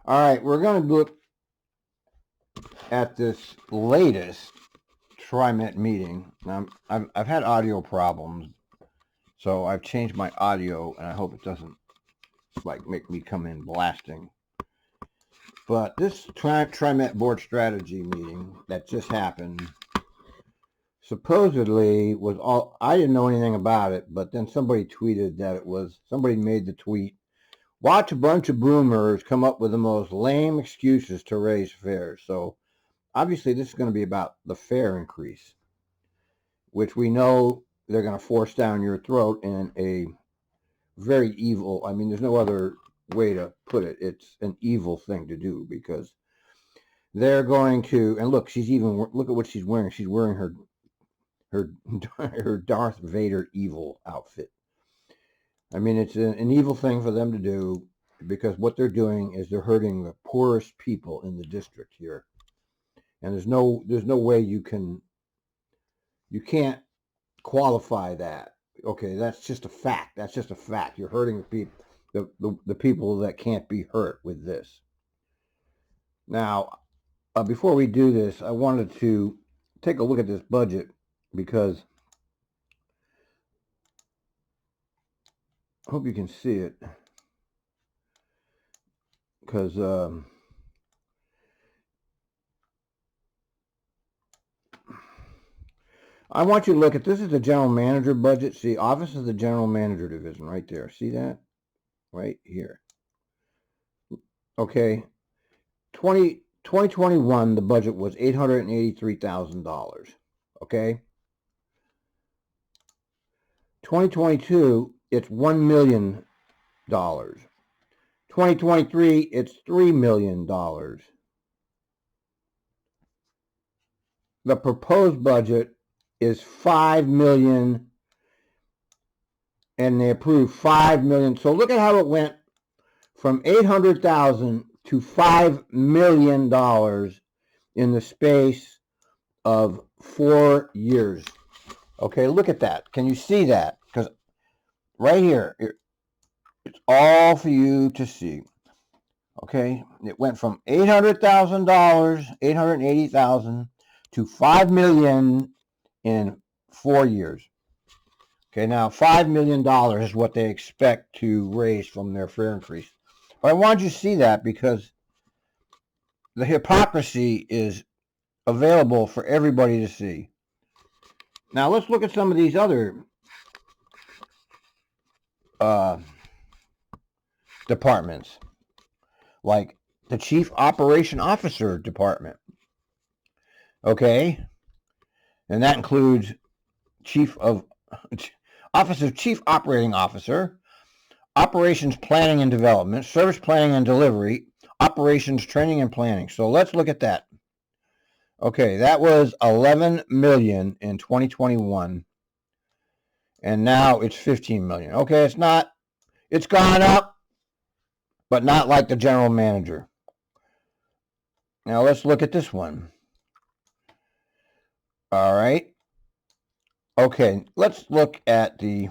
All right, we're going to look at this latest TRIMET meeting. Now, I've had audio problems, so I've changed my audio, and I hope it doesn't like make me come in blasting. But this TRIMET board strategy meeting that just happened supposedly was all, I didn't know anything about it, but then somebody tweeted that it was, somebody made the tweet, watch a bunch of boomers come up with the most lame excuses to raise fares. So obviously this is going to be about the fare increase, which we know they're going to force down your throat in a very evil, I mean, there's no other way to put it. It's an evil thing to do because they're going to, and look, she's even, look at what she's wearing. She's wearing her Darth Vader evil outfit. I mean, it's an evil thing for them to do because what they're doing is they're hurting the poorest people in the district here. And there's no way you can't qualify that. Okay, that's just a fact. That's just a fact. You're hurting the people, the people that can't be hurt with this. Now, before we do this, I wanted to take a look at this budget because I hope you can see it. Because I want you to look at, this is the general manager budget. See, Office of the General Manager Division right there. See that? Right here. Okay. 2021, the budget was $883,000. Okay. 2022, it's $1 million. 2023, it's $3 million. The proposed budget is $5 million, and they approved $5 million. So look at how it went from $800,000 to $5 million in the space of 4 years. Okay, look at that. Can you see that? Because right here, it's all for you to see. Okay, it went from $800,000, $880,000 to $5 million in 4 years. Okay, now $5 million is what they expect to raise from their fare increase. But I wanted you to see that because the hypocrisy is available for everybody to see. Now let's look at some of these other departments, like the Chief Operation Officer Department. Okay, and that includes Office of Chief Operating Officer, Operations Planning and Development, Service Planning and Delivery, Operations Training and Planning. So let's look at that. Okay, that was $11 million in 2021, and now it's $15 million. Okay, it's gone up, but not like the general manager. Now let's look at this one. All right. Okay, let's look at this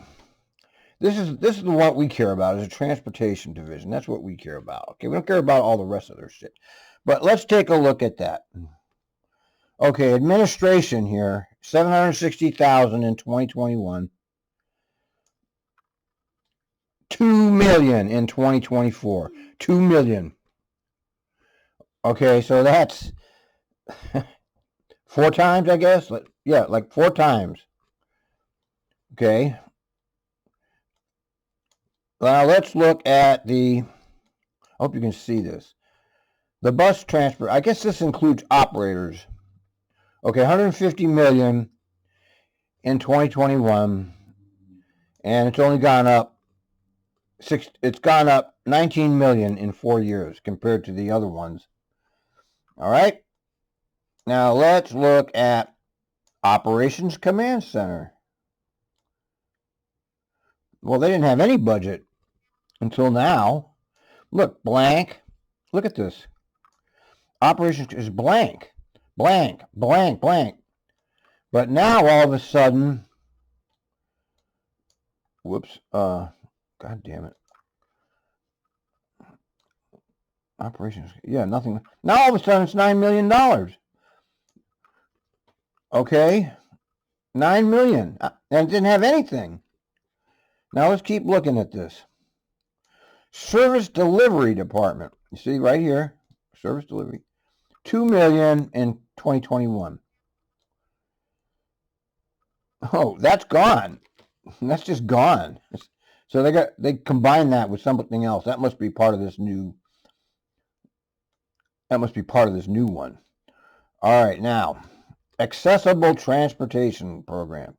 is what we care about, is the transportation division. That's what we care about. Okay, we don't care about all the rest of their shit. But let's take a look at that. Okay, administration here, $760,000 in 2021. $2 million in 2024. $2 million. Okay, so that's 4 times, I guess. Yeah, like 4 times. Okay. Now let's look at I hope you can see this. The bus transport, I guess this includes operators. Okay, $150 million in 2021, and it's only gone up it's gone up $19 million in 4 years compared to the other ones. All right. Now let's look at Operations Command Center. Well, they didn't have any budget until now. Look, blank. Look at this. Operations is blank. Blank, blank, blank. But now all of a sudden, whoops, God damn it. Operations. Yeah, nothing. Now all of a sudden it's $9 million. Okay, 9 million, and it didn't have anything. Now let's keep looking at this. Service delivery department. You see right here, service delivery, 2 million in 2021. Oh, that's gone. That's just gone. So they combined that with something else. That must be part of this new. That must be part of this new one. All right, now accessible transportation program,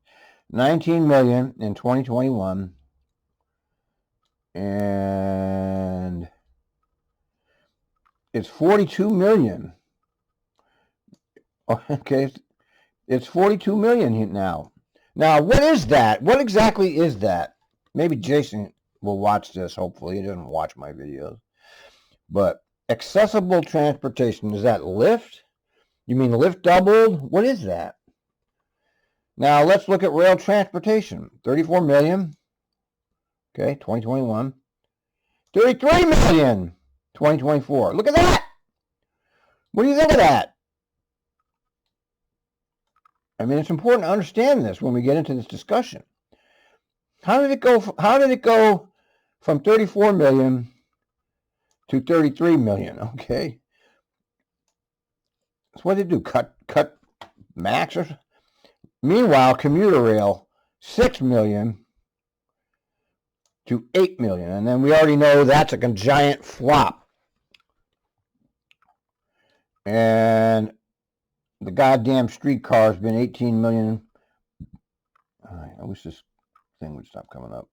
19 million in 2021, and it's 42 million. Okay, it's 42 million now. Now, what is that? What exactly is that? Maybe Jason will watch this. Hopefully, he doesn't watch my videos. But accessible transportation, is that Lyft? You mean Lyft doubled? What is that? Now, let's look at rail transportation. 34 million. Okay, 2021. 33 million. 2024. Look at that. What do you think of that? I mean, it's important to understand this when we get into this discussion. How did it go from 34 million to 33 million? Okay. So what did they do? Cut max or? Meanwhile, commuter rail, 6 million to 8 million, and then we already know that's a giant flop. And the goddamn streetcar has been 18 million. I wish this thing would stop coming up.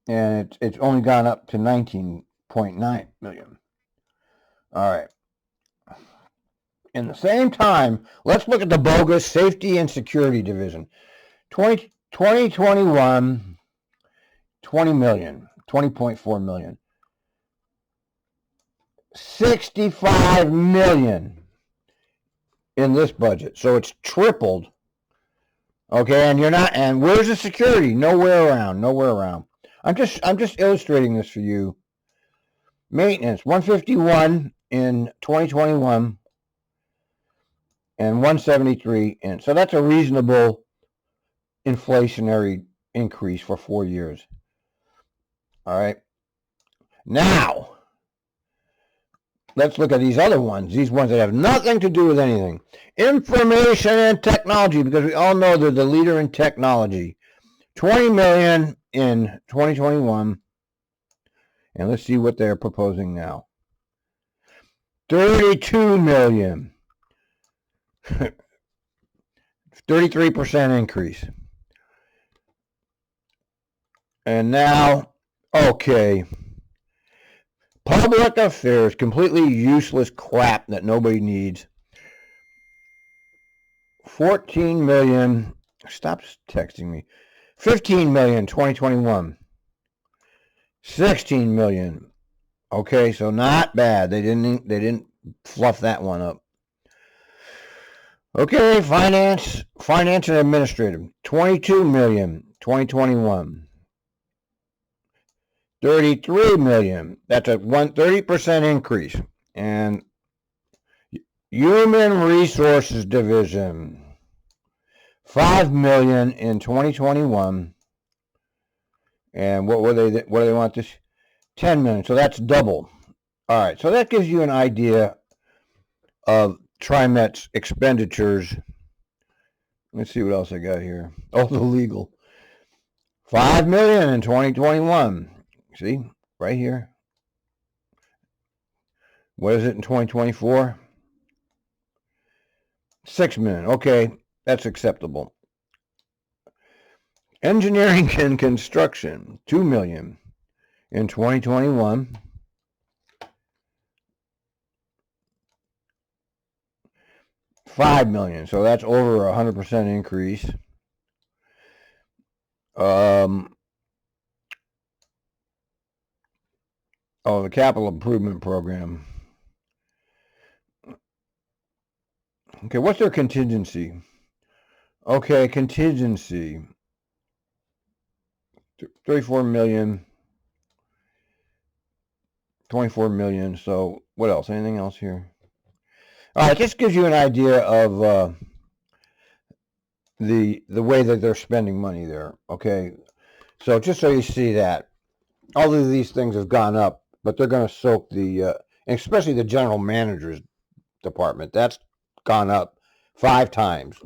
And it's only gone up to 19.9 million. All right. In the same time, let's look at the bogus safety and security division. 2021, 20 million, 20.4 million. 65 million in this budget. So it's tripled. Okay, and where's the security? Nowhere around. I'm just illustrating this for you. Maintenance, 151 in 2021 and 173 in. So that's a reasonable inflationary increase for 4 years. All right. Now, let's look at these other ones, these ones that have nothing to do with anything. Information and technology, because we all know they're the leader in technology. 20 million in 2021. And let's see what they're proposing now. 32 million. 33% increase. And now, okay. Public affairs, completely useless crap that nobody needs. 14 million. Stop texting me. 15 million, 2021. 16 million. Okay, so not bad. They didn't fluff that one up. Okay, finance and administrative. 22 million, 2021. 33 million. That's a 30% increase. And human resources division. 5 million in 2021. And what do they want this? 10 million. So that's double. All right. So that gives you an idea of TRIMET's expenditures. Let's see what else I got here. Oh, the legal. 5 million in 2021. See, right here. What is it in 2024? 6 million. Okay, that's acceptable. Engineering and construction, 2 million in 2021. 5 million, so that's over 100% increase. Oh, the capital improvement program. Okay, what's their contingency? Okay, contingency. 34 million. 24 million. So what else? Anything else here? All right, this gives you an idea of the way that they're spending money there. Okay, so just so you see that all of these things have gone up, but they're going to soak especially the general manager's department. That's gone up 5 times.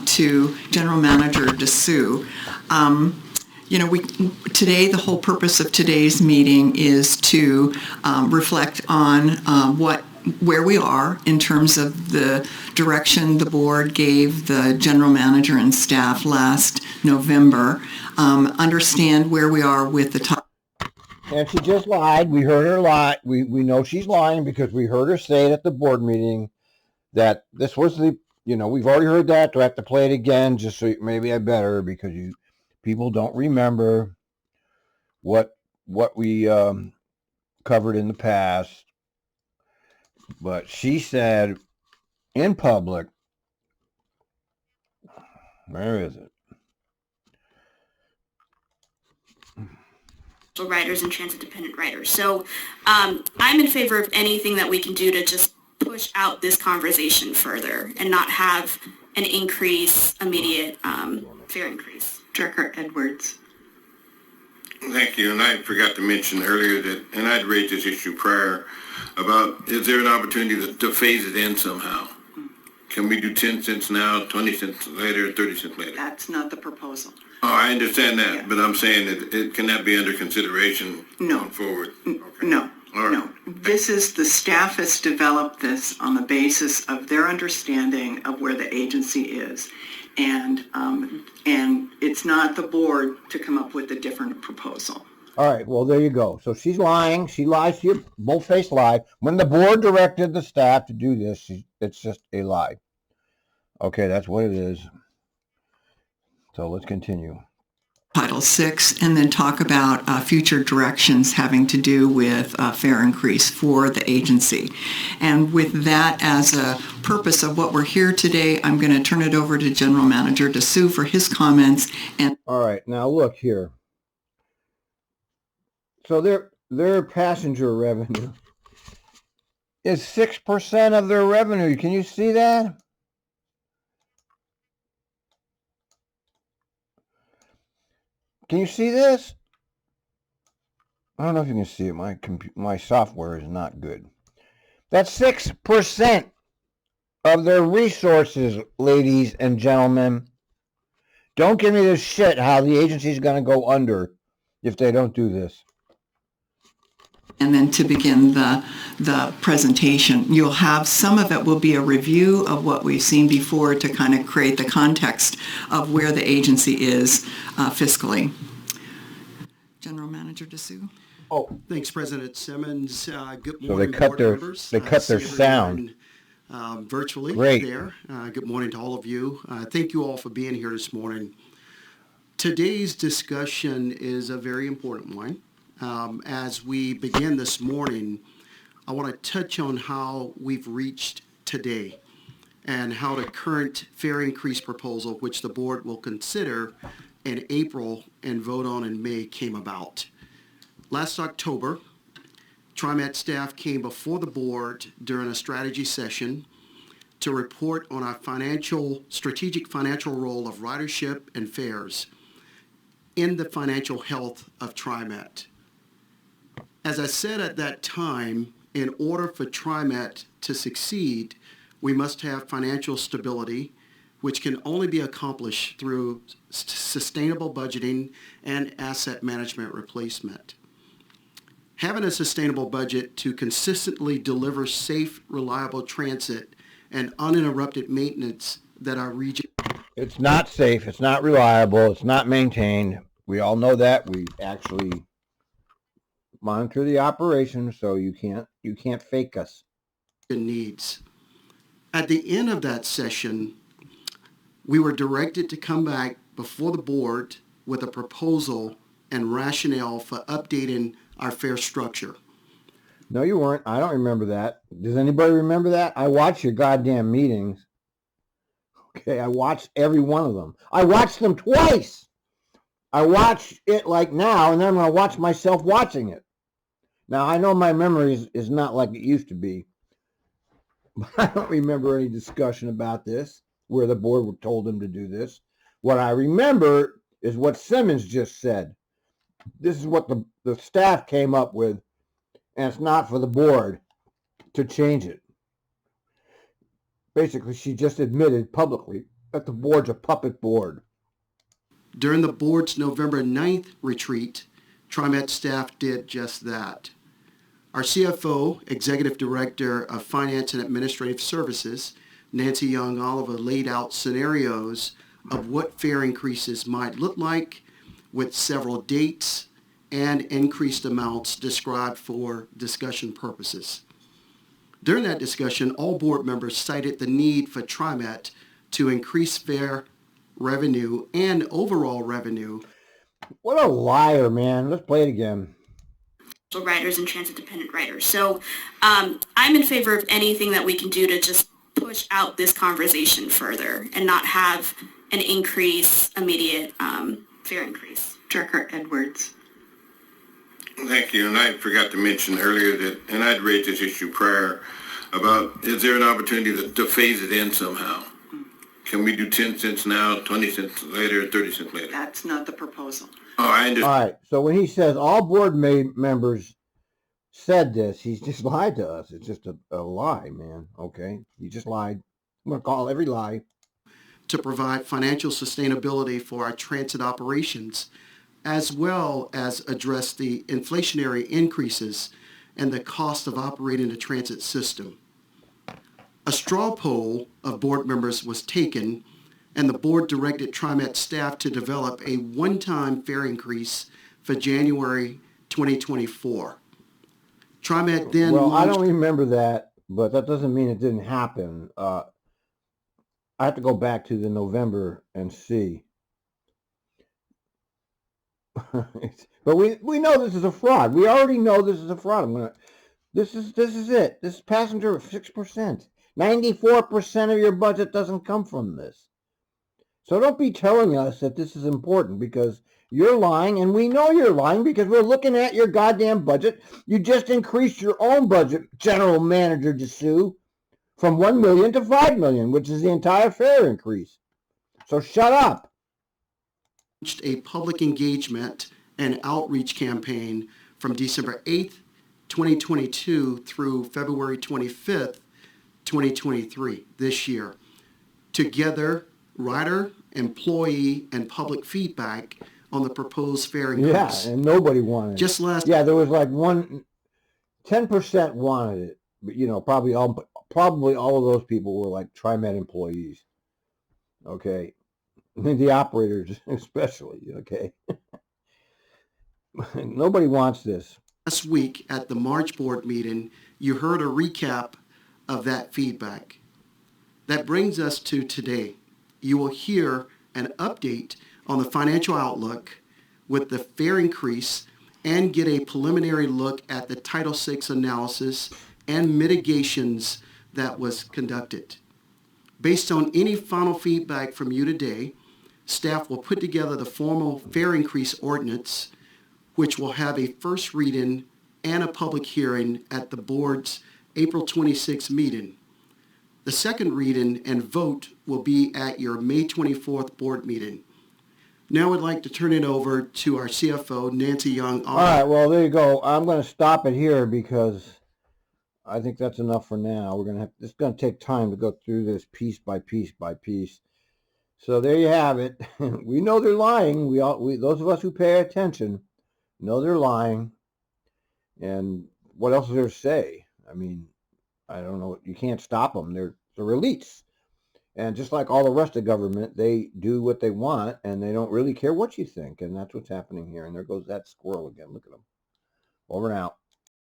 To General Manager DeSue. Today, the whole purpose of today's meeting is to reflect on where we are in terms of the direction the board gave the general manager and staff last November, understand where we are with the top. And she just lied. We heard her lie. We know she's lying because we heard her say it at the board meeting that this was we've already heard that. Do I have to play it again? Just so maybe I better, because people don't remember what we covered in the past. But she said in public, where is it? Riders and transit-dependent riders. So I'm in favor of anything that we can do to just push out this conversation further and not have an immediate fare increase. Director Edwards. Thank you. And I forgot to mention earlier that, and I'd raised this issue prior, about is there an opportunity to phase it in somehow? Can we do 10 cents now, 20 cents later, 30 cents later? That's not the proposal. Oh, I understand that, Yeah. but I'm saying that can that be under consideration going forward? Okay. No. All right. No, the staff has developed this on the basis of their understanding of where the agency is. And it's not the board to come up with a different proposal. All right, well, there you go. So she's lying. She lies to you, bold-faced lie. When the board directed the staff to do this, it's just a lie. Okay, that's what it is. So let's continue. Title VI, and then talk about future directions having to do with fare increase for the agency. And with that as a purpose of what we're here today, I'm going to turn it over to General Manager DeSue for his comments. And all right, now look here. So their passenger revenue is 6% of their revenue. Can you see that? Can you see this? I don't know if you can see it. My software is not good. That's 6% of their resources, ladies and gentlemen. Don't give me this shit how the agency's going to go under if they don't do this. And then to begin the presentation, you'll have some of it will be a review of what we've seen before to kind of create the context of where the agency is fiscally. General Manager DeSue. Oh, thanks, President Simmons. Good morning, so they cut board their members. they cut their sound virtually. Great. There. Good morning to all of you. Thank you all for being here this morning. Today's discussion is a very important one. As we begin this morning, I want to touch on how we've reached today and how the current fare increase proposal, which the board will consider in April and vote on in May, came about. Last October, TRIMET staff came before the board during a strategy session to report on our strategic financial role of ridership and fares in the financial health of TRIMET. As I said at that time, in order for TRIMET to succeed, we must have financial stability, which can only be accomplished through sustainable budgeting and asset management replacement. Having a sustainable budget to consistently deliver safe, reliable transit and uninterrupted maintenance that our region... It's not safe, it's not reliable, it's not maintained. We all know that. We actually monitor the operation, so you can't fake us. Needs. At the end of that session, we were directed to come back before the board with a proposal and rationale for updating our fare structure. No, you weren't. I don't remember that. Does anybody remember that? I watched your goddamn meetings. Okay, I watched every one of them. I watched them twice. I watch it like now, and then I'm going to watch myself watching it. Now, I know my memory is not like it used to be, but I don't remember any discussion about this where the board told him to do this. What I remember is what Simmons just said. This is what the staff came up with, and it's not for the board to change it. Basically, she just admitted publicly that the board's a puppet board. During the board's November 9th retreat, TRIMET staff did just that. Our CFO, Executive Director of Finance and Administrative Services, Nancy Young Oliver, laid out scenarios of what fare increases might look like with several dates and increased amounts described for discussion purposes. During that discussion, all board members cited the need for TRIMET to increase fare revenue and overall revenue. What a liar, man. Let's play it again. Riders and transit-dependent riders. So I'm in favor of anything that we can do to just push out this conversation further and not have an immediate fare increase. Director Edwards. Thank you, and I forgot to mention earlier that, and I'd raised this issue prior, about is there an opportunity to phase it in somehow? Can we do 10 cents now, 20 cents later, 30 cents later? That's not the proposal. Oh, I All understand. right, so when he says all board members said this, he's just lied to us. It's just a lie, man, okay? He just lied. I'm going to call every lie. To provide financial sustainability for our transit operations, as well as address the inflationary increases and the cost of operating the transit system. A straw poll of board members was taken, and the board directed TRIMET staff to develop a one-time fare increase for January 2024. TRIMET then Well, I launched... don't remember that, but that doesn't mean it didn't happen. I have to go back to the November and see. But we know this is a fraud. We already know this is a fraud. This is it. This is passenger 6%. 94% of your budget doesn't come from this. So don't be telling us that this is important, because you're lying, and we know you're lying because we're looking at your goddamn budget. You just increased your own budget, General Manager DeSue, from $1 million to $5 million, which is the entire fare increase. So shut up. A public engagement and outreach campaign from December 8th, 2022 through February 25th, 2023, this year. Together, rider, employee, and public feedback on the proposed fare increase. Yeah, and nobody wanted it. Just last... Yeah, there was like 10% wanted it, but probably all of those people were like TRIMET employees. Okay. The operators especially, okay? Nobody wants this. Last week at the March board meeting, you heard a recap of that feedback. That brings us to today. You will hear an update on the financial outlook with the fare increase and get a preliminary look at the Title VI analysis and mitigations that was conducted. Based on any final feedback from you today, staff will put together the formal fare increase ordinance, which will have a first reading and a public hearing at the board's April 26th meeting. The second reading and vote will be at your May 24th board meeting. Now I'd like to turn it over to our CFO, Nancy Young. All right, well, there you go. I'm going to stop it here because I think that's enough for now. It's going to take time to go through this piece by piece by piece. So there you have it. We know they're lying. Those of us who pay attention know they're lying. And what else is there to say? I mean, I don't know. You can't stop them. They're elites. And just like all the rest of government, they do what they want, and they don't really care what you think. And that's what's happening here. And there goes that squirrel again. Look at him. Over and out.